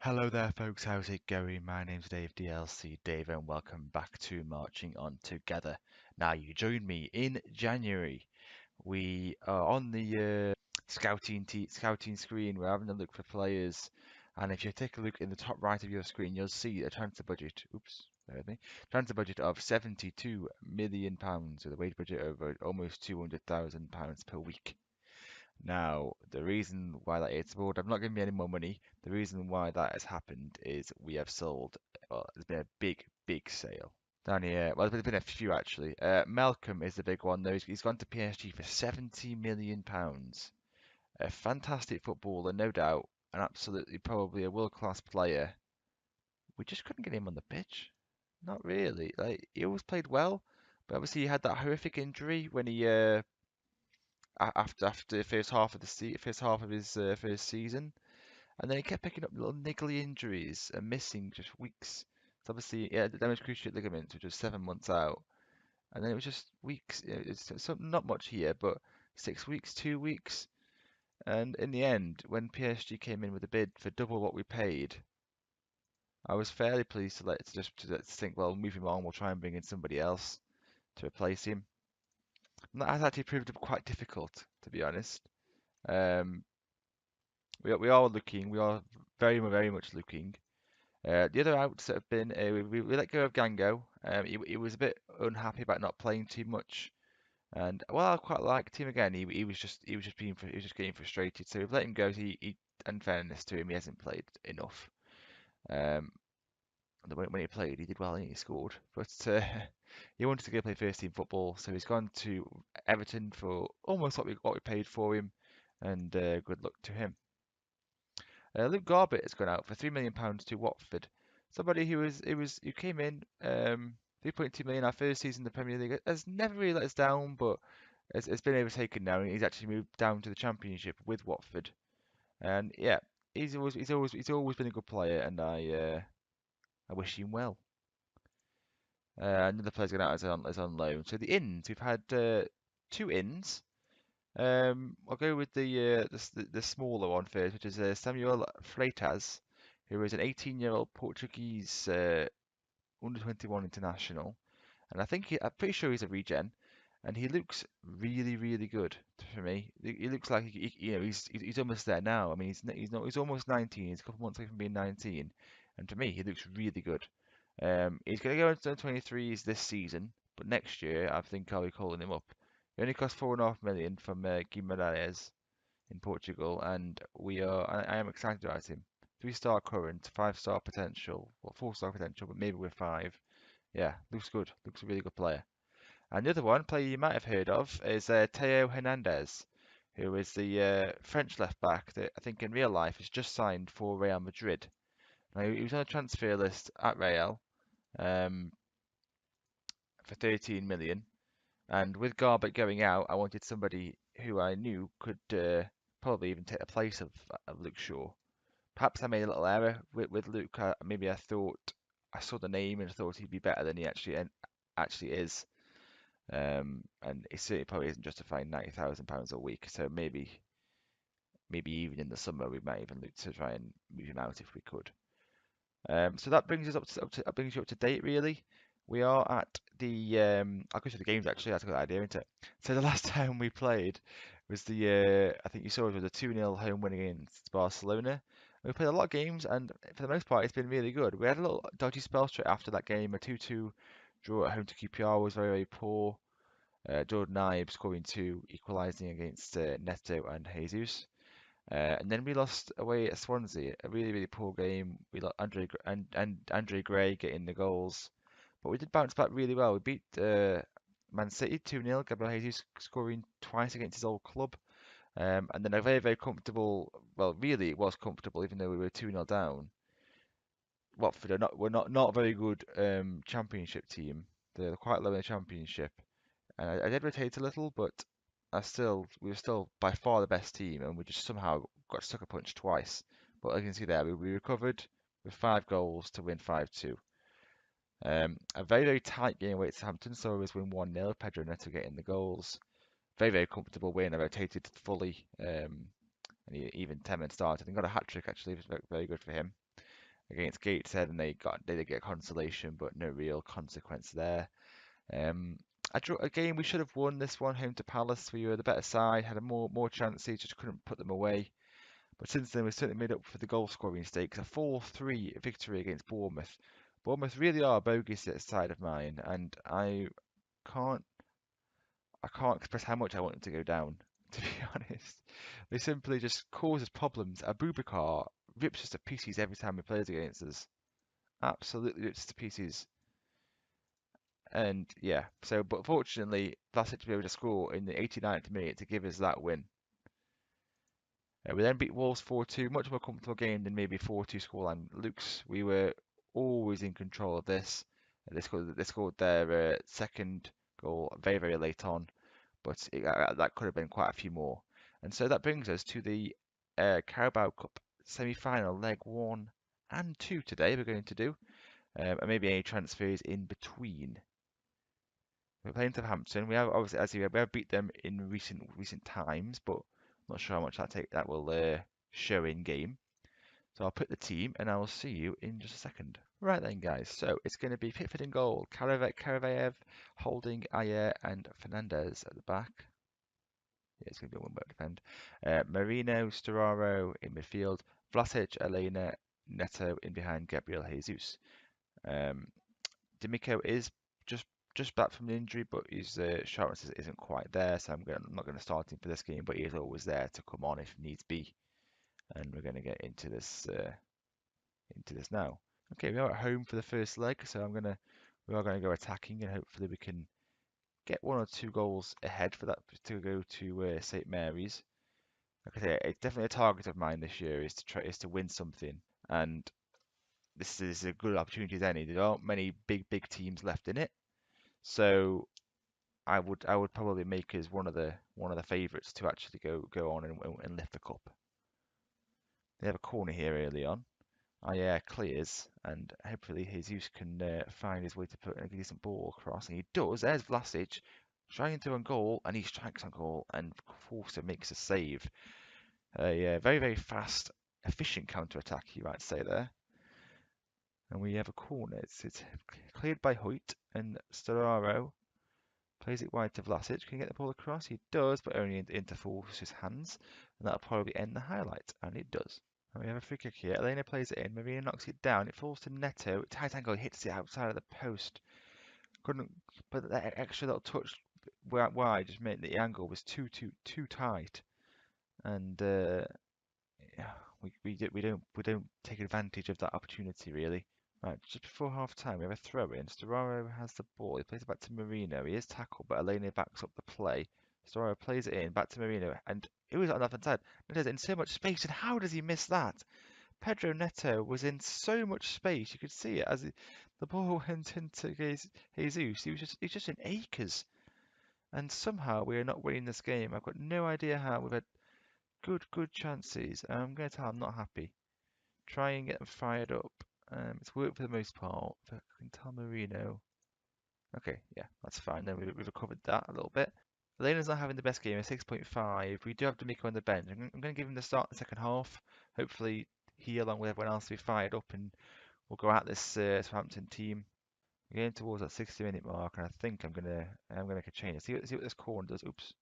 Hello there folks, how's it going? My name's Dave DLC Dave and welcome back to Marching On Together. Now you joined me in January. We are on the scouting screen, we're having a look for players, and if you take a look in the top right of your screen you'll see a transfer budget, bear with me, transfer budget of £72 million with a wage budget of almost £200,000 per week. Now, the reason why that is, well, I'm not giving me any more money. The reason why that has happened is we have sold, well, there's been a big sale. Down here, well, there's been a few actually. Malcolm is the big one though. He's gone to PSG for £70 million. A fantastic footballer, no doubt, and absolutely probably a world-class player. We just couldn't get him on the pitch. Not really. Like, he always played well, but obviously he had that horrific injury when he after the first half of his first season, and then he kept picking up little niggly injuries and missing just weeks. So obviously, yeah, the damaged cruciate ligament, which was 7 months out, and then it was just weeks. It's so not much here, but 6 weeks, 2 weeks, and in the end, when PSG came in with a bid for double what we paid, I was fairly pleased to think, well, move him on. We'll try and bring in somebody else to replace him. And that has actually proved quite difficult, to be honest. Um, we are looking. We are very much looking. The other outs that have been, we let go of Gango. He was a bit unhappy about not playing too much, and well, I quite liked him again. He was just getting frustrated. So we've let him go. In fairness to him, he hasn't played enough. Um, when he played, he did well and he scored, but he wanted to go play first team football, so he's gone to Everton for almost what we paid for him, and good luck to him. Luke Garbett has gone out for £3 million to Watford. Somebody who came in 3.2 million our first season in the Premier League, has never really let us down, but it's been overtaken now, and he's actually moved down to the Championship with Watford. And yeah, he's always been a good player, and I wish him well. Another player's gone out as on loan. So the ins, we've had two ins. I'll go with the smaller one first, which is Samuel Freitas, who is an 18-year-old Portuguese under 21 international, and I'm pretty sure he's a regen, and he looks really good for me. He looks like he's almost there now. I mean, he's almost 19. He's a couple months away from being 19, and for me, he looks really good. He's going to go into 23s this season, but next year I think I'll be calling him up. He only cost 4.5 million from Guimarães in Portugal, and I am excited about him. 3-star current, 5-star potential, well 4-star potential, but maybe with 5. Yeah, looks good. Looks a really good player. And the other one, player you might have heard of, is Theo Hernandez, who is the French left back that I think in real life has just signed for Real Madrid. Now, he was on a transfer list at Real um, for 13 million. And with Garbett going out, I wanted somebody who I knew could probably even take the place of Luke Shaw. Perhaps I made a little error with Luke. Maybe I thought I saw the name and thought he'd be better than he actually is. And he certainly probably isn't justifying £90,000 a week. So maybe even in the summer we might even look to try and move him out if we could. So that brings us that brings you up to date really. We are at the I'll go through the games actually. That's a good idea, isn't it? So the last time we played was I think you saw it was a 2-0 home win against Barcelona. We played a lot of games, and for the most part, it's been really good. We had a little dodgy spell straight after that game. A 2-2 draw at home to QPR was very poor. Jordan Ibe scoring two, equalising against Neto and Jesus. And then we lost away at Swansea, a really poor game. We lost Andre Gray getting the goals, but we did bounce back really well. We beat Man City 2-0, Gabriel Jesus scoring twice against his old club, and then a very comfortable. Well, really, it was comfortable, even though we were 2-0 down. Watford were not a very good Championship team. They're quite low in the Championship, and I did rotate a little, but we were still by far the best team, and we just somehow got sucker punched twice. But as you can see there, we recovered with 5 goals to win 5-2. A very tight game away at Southampton, so it was win 1-0. Pedro Neto getting the goals. Very comfortable win. I rotated fully, and even Temin started and got a hat trick actually. It was very good for him. against Gateshead, and they did get consolation, but no real consequence there. Um, a game we should have won this one, home to Palace. We were the better side, had a more chances, just couldn't put them away. But since then, we've certainly made up for the goal scoring stakes. A 4-3 victory against Bournemouth. Bournemouth really are a bogus side of mine, and can't I can't express how much I want them to go down. To be honest, they simply just cause us problems. Abubakar rips us to pieces every time he plays against us. Absolutely rips us to pieces. And yeah, but fortunately, Vlasic to be able to score in the 89th minute to give us that win. We then beat Wolves 4-2, much more comfortable game than maybe 4-2 scoreline looks. We were always in control of this. They scored their second goal very late on, but that could have been quite a few more. And so that brings us to the Carabao Cup semi-final, leg 1 and 2 today we're going to do, and maybe any transfers in between. We're playing Southampton. We have obviously, as you know, we have beat them in recent times, but I'm not sure how much that will show in game. So I'll put the team, and I will see you in just a second. Right then, guys. So it's going to be Pickford in goal, Karavayev, Holding, Ayer, and Fernandez at the back. Yeah, it's going to be a one-back defend. Marino, Storaro in midfield, Vlasic, Elena, Neto in behind Gabriel Jesus. D'Amico is just back from the injury, but his sharpness isn't quite there, so I'm not going to start him for this game, but he is always there to come on if needs be. And we're going to get into this now. Okay, we are at home for the first leg, so we are going to go attacking, and hopefully we can get 1 or 2 goals ahead for that to go to St Mary's. Like I say, it's definitely a target of mine this year is to win something, and this is a good opportunity as any. There aren't many big teams left in it. So I would probably make us one of the favourites to actually go on and lift the cup. They have a corner here early on. Clears, and hopefully Jesus can find his way to put a decent ball across, and he does. There's Vlasic trying to on goal, and he strikes on goal, and Forster makes a save. Very fast, efficient counter attack, you might say there. And we have a corner. It's cleared by Hoyt, and Storaro plays it wide to Vlasic. Can he get the ball across? He does, but only into Forster's hands. And that'll probably end the highlight. And it does. And we have a free kick here. Elena plays it in. Marina knocks it down. It falls to Neto. Tight angle hits it outside of the post. Couldn't, but that extra little touch wide just meant that the angle was too tight. And yeah, we don't take advantage of that opportunity really. Right, just before half time, we have a throw in. Storaro has the ball. He plays it back to Marino. He is tackled, but Elena backs up the play. Storaro plays it in back to Marino, and it was on the left hand side. Neto's in so much space, and how does he miss that? Pedro Neto was in so much space. You could see it as the ball went into Jesus. He's just in acres, and somehow we are not winning this game. I've got no idea how. We've had good chances. I'm going to tell I'm not happy. Try and get them fired up. It's worked for the most part. But I can tell Marino. Okay, yeah, that's fine. Then we've recovered that a little bit. Elena's not having the best game, a 6.5. We do have D'Amico on the bench. I'm going to give him the start in the second half. Hopefully, he, along with everyone else, will be fired up and we'll go at this Southampton team. We're getting towards that 60-minute mark, and I think I'm gonna make a change. See what this corner does. Oops.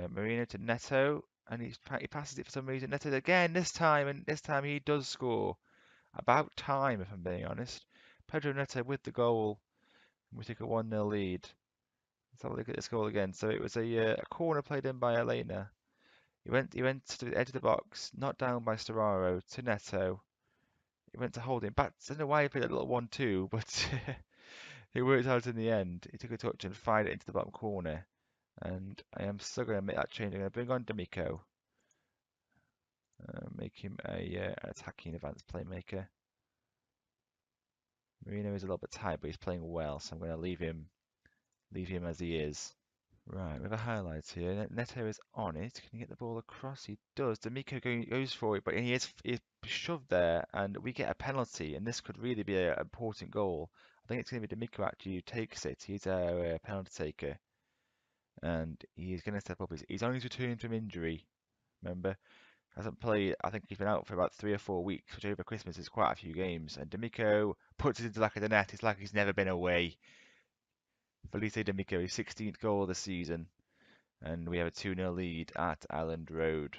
Marino to Neto, and he passes it for some reason. Neto again this time, and this time he does score. About time, if I'm being honest. Pedro Neto with the goal. We take a 1-0 lead. Let's have a look at this goal again. So it was a corner played in by Elena. He went to the edge of the box, knocked down by Storaro to Neto. He went to hold him back. I don't know why he played a little 1-2, but it worked out in the end. He took a touch and fired it into the bottom corner. And I am still going to make that change. I'm going to bring on D'Amico. Make him an attacking advanced playmaker. Marino is a little bit tired, but he's playing well, so I'm going to leave him as he is. Right, we have a highlight here. Neto is on it. Can he get the ball across? He does. D'Amico goes for it, but he's shoved there, and we get a penalty, and this could really be an important goal. I think it's going to be D'Amico actually who takes it. He's our penalty taker, and he's going to step up. He's on his return from injury, remember? Hasn't played. I think he's been out for about 3 or 4 weeks, which over Christmas is quite a few games. And D'Amico puts it into the back of the net. It's like he's never been away. Felice D'Amico, his 16th goal of the season, and we have a 2-0 lead at Island Road.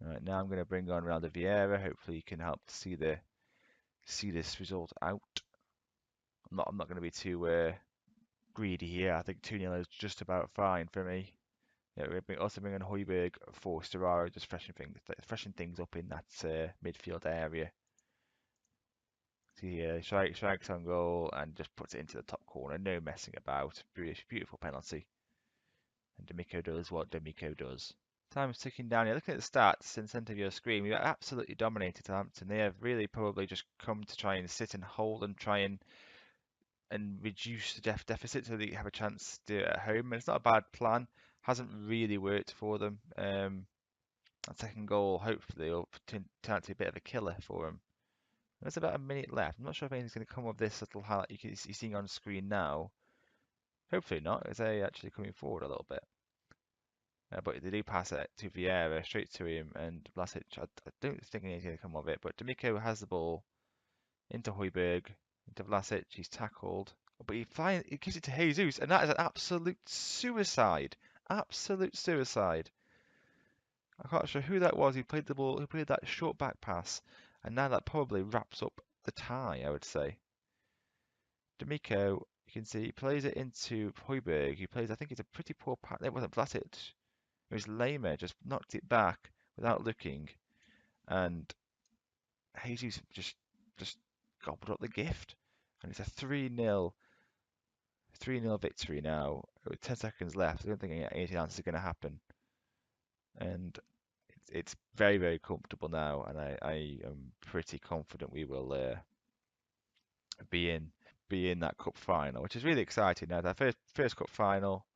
All right, now I'm going to bring on Ronaldo Vieira. Hopefully, he can help see this result out. I'm not going to be too greedy here. I think 2-0 is just about fine for me. Yeah, we also bring on Højbjerg for Storaro, just freshen things up in that midfield area. See here, strikes on goal and just puts it into the top corner. No messing about. Beautiful penalty. And D'Amico does what D'Amico does. Time's ticking down here. Looking at the stats in the centre of your screen, we've absolutely dominated Southampton. They have really probably just come to try and sit and hold and try and reduce the deficit so that you have a chance to do it at home. And it's not a bad plan. Hasn't really worked for them. That second goal, hopefully, will turn out to be a bit of a killer for them. There's about a minute left. I'm not sure if anything's going to come of this little highlight you're seeing on screen now. Hopefully not, as they actually coming forward a little bit. But they do pass it to Vieira, straight to him, and Vlasic, I don't think anything's going to come of it. But D'Amico has the ball into Højbjerg, into Vlasic, he's tackled. But he gives it to Jesus, and that is an absolute suicide. Absolute suicide. I can't sure who that was who played the ball, who played that short back pass, and now that probably wraps up the tie, I would say. D'Amico, you can see he plays it into Højbjerg. He plays, I think it's a pretty poor pass. It wasn't Vlasic. It was Lema, just knocked it back without looking, and Jesus just gobbled up the gift. And it's a 3-0 victory now with 10 seconds left. I don't think anything else is going to happen. And it's very, very comfortable now, and I am pretty confident we will be in that cup final, which is really exciting. Now, that first cup final,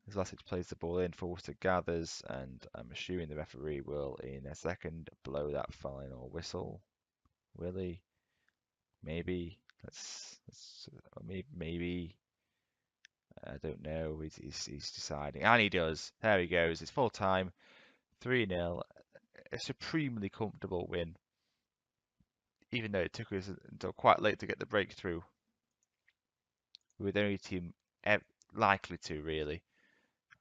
as Vlasic plays the ball in, Forster gathers, and I'm assuming the referee will, in a second, blow that final whistle. Will he? Maybe. Maybe. I don't know. He's deciding, and he does. There he goes. It's full time. 3-0. A supremely comfortable win, even though it took us until quite late to get the breakthrough. We were the only team likely to, really,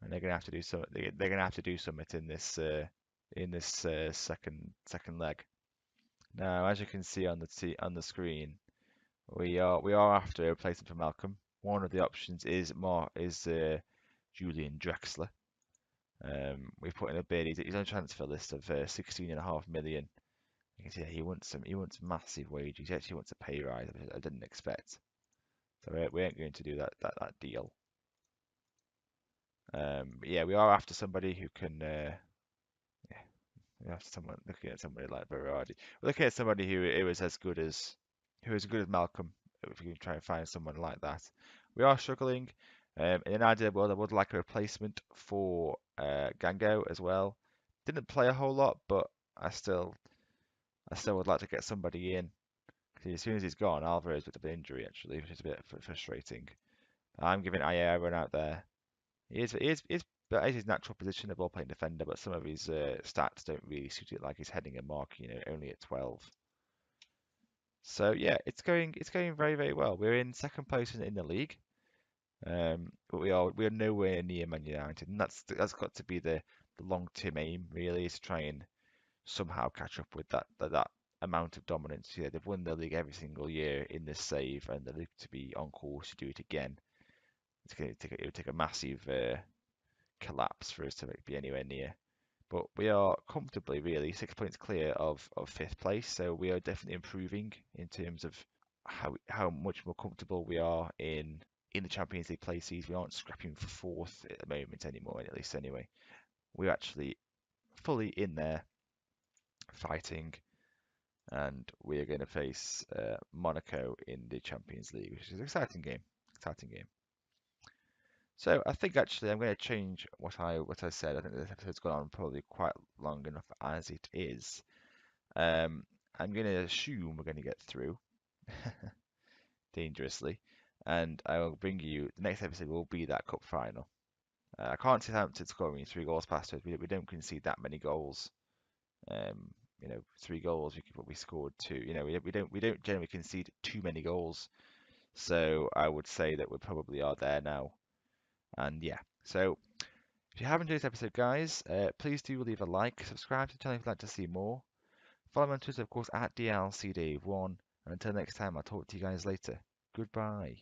and they're gonna have to do so. They're gonna have to do something in this second leg. Now, as you can see on the screen, we are after a replacement for Malcolm. One of the options is Julian Drexler. We've put in a bid. He's on a transfer list of 16.5 million. You can see he wants massive wages. He actually wants a pay rise, which I didn't expect. So we ain't going to do that deal. Yeah, we are after somebody who can. Yeah, we're after someone looking at somebody like Berardi. We're looking at somebody who is as good as Malcolm. If we can try and find someone like that, we are struggling. In an ideal world, I would like a replacement for Gango as well. Didn't play a whole lot, but I still would like to get somebody in. As soon as he's gone, Alvarez with an injury actually, which is a bit frustrating. I'm giving Ayer a run out there. He is his natural position of ball-playing defender, but some of his stats don't really suit it, like his heading and marking, only at 12. So yeah, it's going very, very well. We're in second place in the league, but we are nowhere near Man United, and that's got to be the long-term aim, really, is to try and somehow catch up with that amount of dominance. Yeah, they've won the league every single year in this save, and they look to be on course to do it again. It would take a massive collapse for us to be anywhere near. But we are comfortably, really, 6 points clear of fifth place. So we are definitely improving in terms of how much more comfortable we are in the Champions League places. We aren't scrapping for fourth at the moment anymore, at least anyway. We're actually fully in there fighting, and we are going to face Monaco in the Champions League, which is an exciting game. So I think actually I'm going to change what I said. I think this episode's gone on probably quite long enough as it is. I'm going to assume we're going to get through dangerously, and I will bring you the next episode will be that cup final. I can't see Southampton scoring 3 goals past us. We don't concede that many goals. 3 goals. We scored 2. We don't generally concede too many goals. So I would say that we probably are there now. And yeah, so if you have enjoyed this episode, guys, please do leave a like, subscribe to the channel if you'd like to see more. Follow me on Twitter, of course, at DLCDave1. And until next time, I'll talk to you guys later. Goodbye.